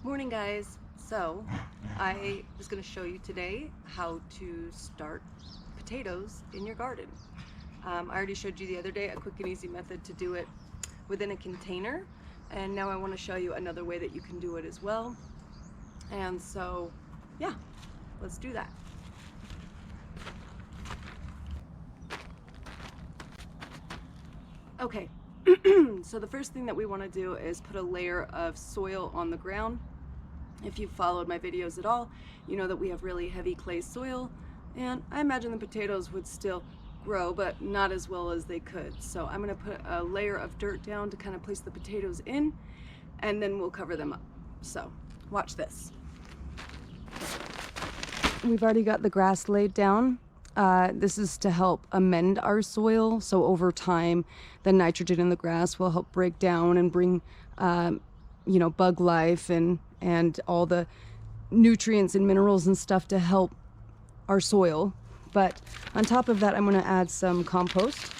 Morning guys. So I was going to show you today how to start potatoes in your garden. I already showed you the other day a quick and easy method to do it within a container, and now I want to show you another way that you can do it as well. And so yeah, let's do that. Okay, so the first thing that we want to do is put a layer of soil on the ground. If you've followed my videos at all, you know that we have really heavy clay soil, and I imagine the potatoes would still grow, but not as well as they could. So I'm going to put a layer of dirt down to kind of place the potatoes in, and then we'll cover them up. So watch this. We've already got the grass laid down. This is to help amend our soil, so over time the nitrogen in the grass will help break down and bring bug life and all the nutrients and minerals and stuff to help our soil. But on top of that, I'm going to add some compost.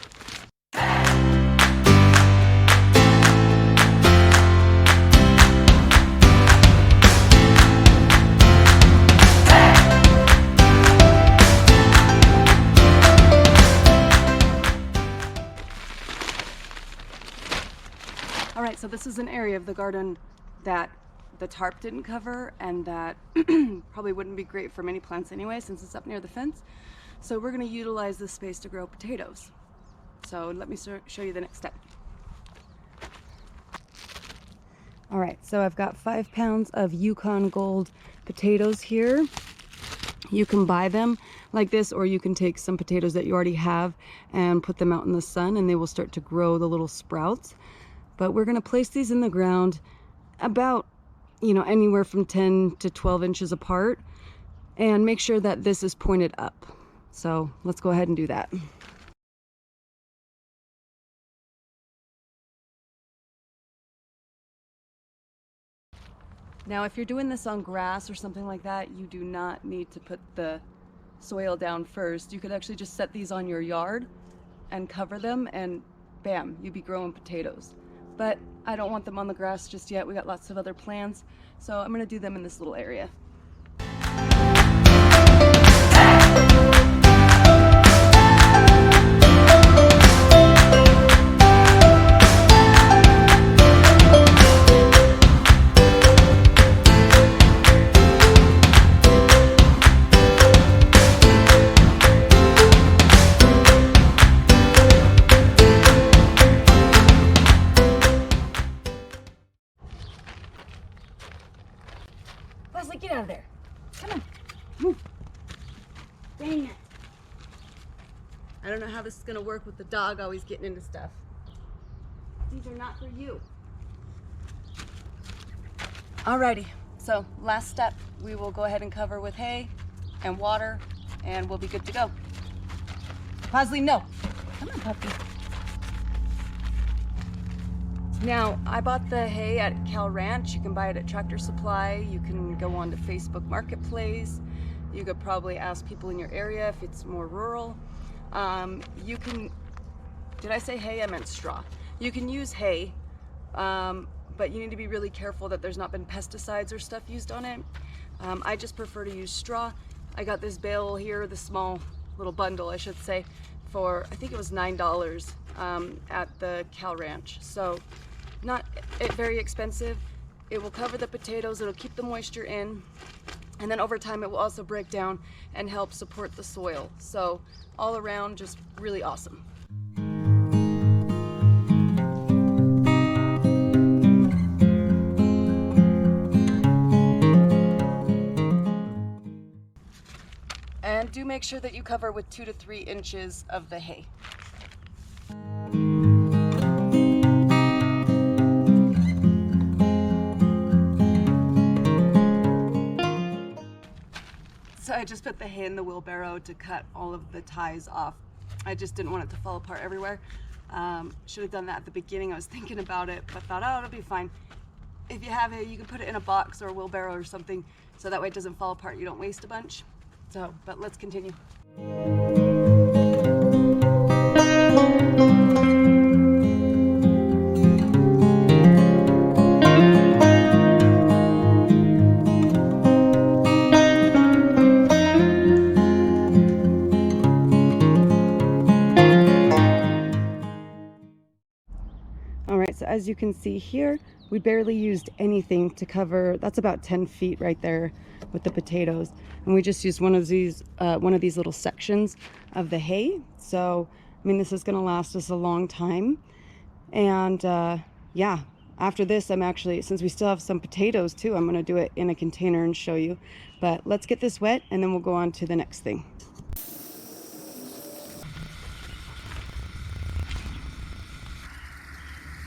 All right, so this is an area of the garden that the tarp didn't cover, and that probably wouldn't be great for many plants anyway since it's up near the fence. So we're going to utilize this space to grow potatoes. So let me show you the next step. All right, so I've got 5 pounds of Yukon Gold potatoes here. You can buy them like this, or you can take some potatoes that you already have and put them out in the sun, and they will start to grow the little sprouts. But we're going to place these in the ground about anywhere from 10 to 12 inches apart, and make sure that this is pointed up. So let's go ahead and do that. Now, if you're doing this on grass or something like that, you do not need to put the soil down first. You could actually just set these on your yard and cover them, and bam, you'd be growing potatoes. But I don't want them on the grass just yet. We got lots of other plants, so I'm going to do them in this little area. Leslie, get out of there. Come on. Move. Dang it. I don't know how this is going to work with the dog always getting into stuff. These are not for you. Alrighty, so last step. We will go ahead and cover with hay and water, and we'll be good to go. Bosley, no. Come on, puppy. Now, I bought the hay at Cal Ranch. You can buy it at Tractor Supply. You can go on to Facebook Marketplace. You could probably ask people in your area if it's more rural. You can, did I say hay? I meant straw. You can use hay, but you need to be really careful that there's not been pesticides or stuff used on it. I just prefer to use straw. I got this bale here, the small little bundle, I should say, for, I think it was $9 at the Cal Ranch. So not very expensive. It will cover the potatoes, it'll keep the moisture in, and then over time it will also break down and help support the soil. So all around, just really awesome. And do make sure that you cover with 2 to 3 inches of the hay. So I just put the hay in the wheelbarrow to cut all of the ties off. I just didn't want it to fall apart everywhere. Should have done that at the beginning. I was thinking about it, but thought, oh, it'll be fine. If you have hay, you can put it in a box or a wheelbarrow or something, so that way it doesn't fall apart. You don't waste a bunch. So, but let's continue. as you can see here, we barely used anything to cover. That's about 10 feet right there with the potatoes, and we just used one of these little sections of the hay. So I mean, this is going to last us a long time. And yeah, after this, I'm actually, since we still have some potatoes too, I'm going to do it in a container and show you. But let's get this wet and then we'll go on to the next thing.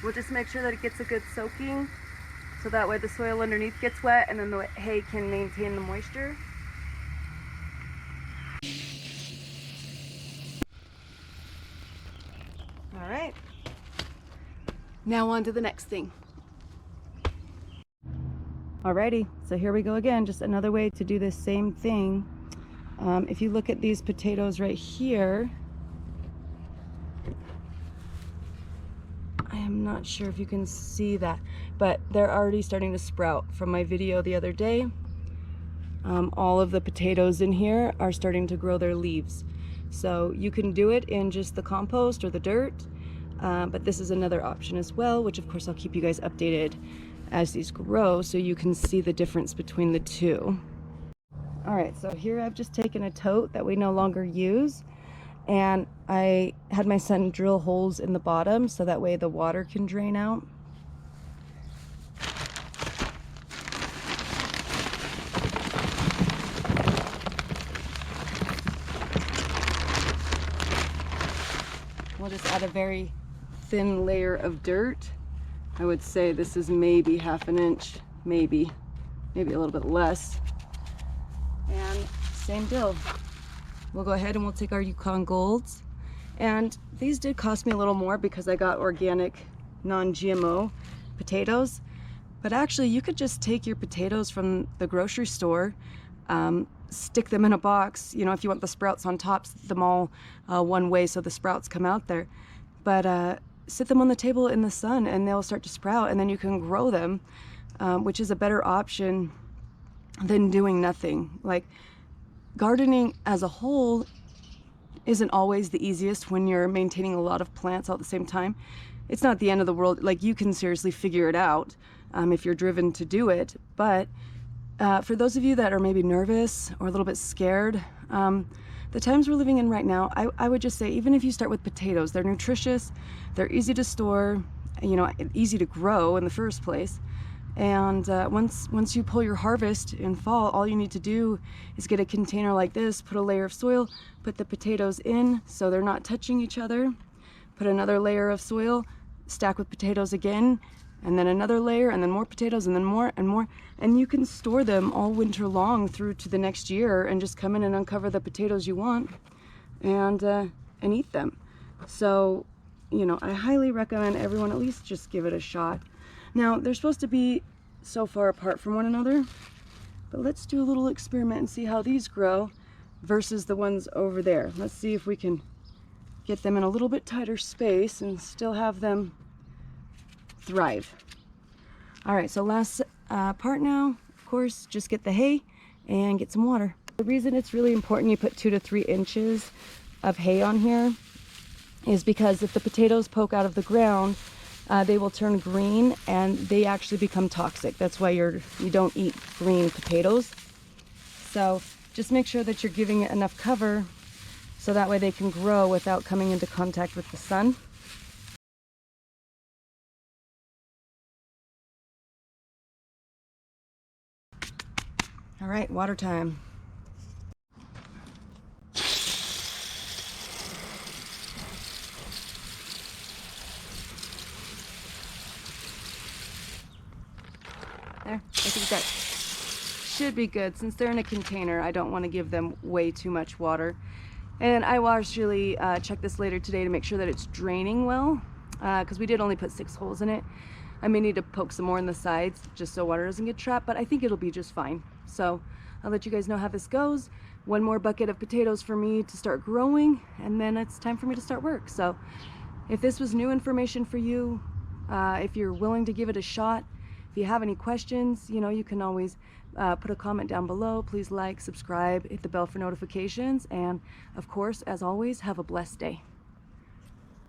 We'll just make sure that it gets a good soaking, so that way the soil underneath gets wet and then the hay can maintain the moisture. All right, now on to the next thing. Alrighty, so here we go again, just another way to do this same thing. If you look at these potatoes right here, I am not sure if you can see that, but they're already starting to sprout. From my video the other day, all of the potatoes in here are starting to grow their leaves. So you can do it in just the compost or the dirt, but this is another option as well, which of course I'll keep you guys updated as these grow so you can see the difference between the two. All right, so here I've just taken a tote that we no longer use, and I had my son drill holes in the bottom so that way the water can drain out. We'll just add a very thin layer of dirt. I would say this is maybe half an inch, maybe a little bit less. And same deal. We'll go ahead and we'll take our Yukon Golds. And these did cost me a little more because I got organic, non-GMO potatoes. But actually you could just take your potatoes from the grocery store, stick them in a box. You know, if you want the sprouts on top, sit them all one way so the sprouts come out there. But sit them on the table in the sun and they'll start to sprout, and then you can grow them, which is a better option than doing nothing. Like, gardening as a whole isn't always the easiest when you're maintaining a lot of plants all at the same time. It's not the end of the world. Like, you can seriously figure it out if you're driven to do it. But for those of you that are maybe nervous or a little bit scared, the times we're living in right now, I would just say, even if you start with potatoes, they're nutritious, they're easy to store, you know, easy to grow in the first place. And once you pull your harvest in fall, all you need to do is get a container like this, put a layer of soil, put the potatoes in so they're not touching each other, put another layer of soil, stack with potatoes again, and then another layer, and then more potatoes, and then more and more. And you can store them all winter long through to the next year and just come in and uncover the potatoes you want and eat them. So, you know, I highly recommend everyone at least just give it a shot. Now, they're supposed to be so far apart from one another, but let's do a little experiment and see how these grow versus the ones over there. Let's see if we can get them in a little bit tighter space and still have them thrive. All right, so last part now, of course, just get the hay and get some water. The reason it's really important you put 2 to 3 inches of hay on here is because if the potatoes poke out of the ground, they will turn green and they actually become toxic. That's why you don't eat green potatoes. So just make sure that you're giving it enough cover so that way they can grow without coming into contact with the sun. All right, water time. There, I think that should be good. Since they're in a container, I don't want to give them way too much water. And I will actually check this later today to make sure that it's draining well, because we did only put 6 holes in it. I may need to poke some more in the sides just so water doesn't get trapped, but I think it'll be just fine. So I'll let you guys know how this goes. 1 more bucket of potatoes for me to start growing, and then it's time for me to start work. So if this was new information for you, if you're willing to give it a shot, if you have any questions, you know, you can always put a comment down below. Please like, subscribe, hit the bell for notifications, and of course, as always, have a blessed day.